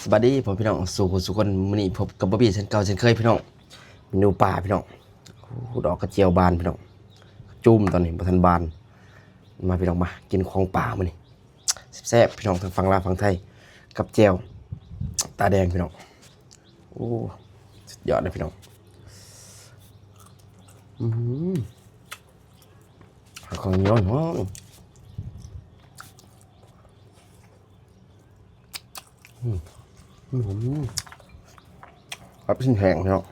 สวัสดีพ่อพี่น้องสู่คนมื้อนี้พบกับบ่บี้เช่นเก่าเช่นเคยพี่น้องเมนูป่าพี่น้องดอกกระเจียวบานพี่น้องจุ่มตอนนี้บ่ทันบานมาพี่น้องมากินของป่ามื้อนี้แซ่บๆพี่น้องทั้งฝั่งลาวฝั่งไทยกับแจ่วตาแดงพี่น้องโอ้สุดยอดเลยพี่น้องของเหนียวหอมครับชิ้นแห้งพี่น้อง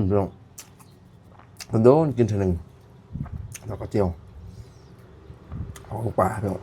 พี่น้องโดนกินเท่านึงแล้วก็เจียวของป่าพี่น้อง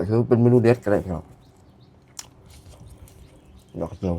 คือเป็นเมนูเด็ดก็ได้พี่น้องดอกกระเจียว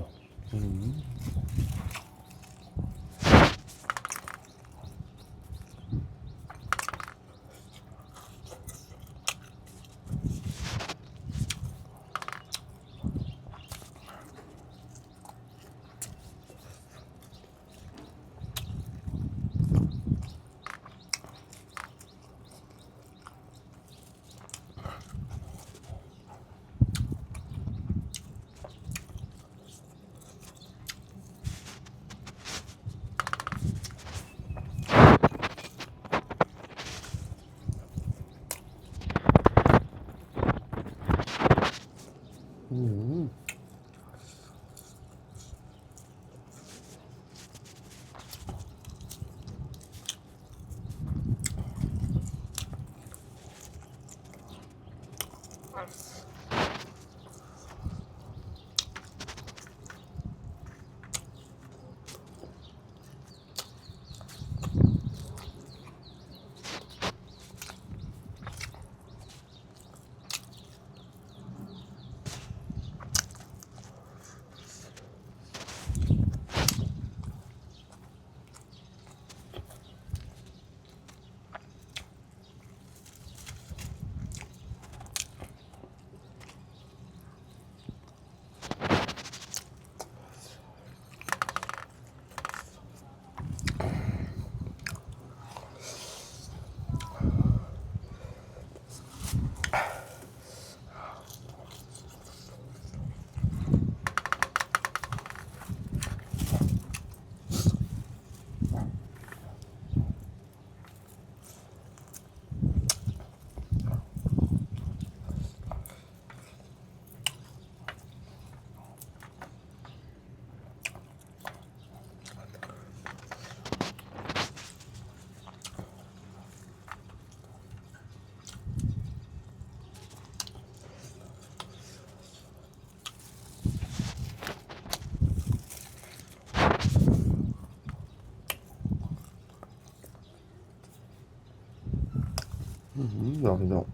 ลองพี่น้อง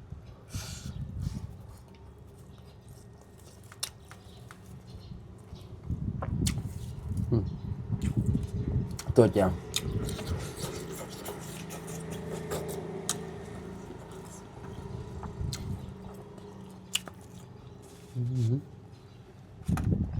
ตัวเจียว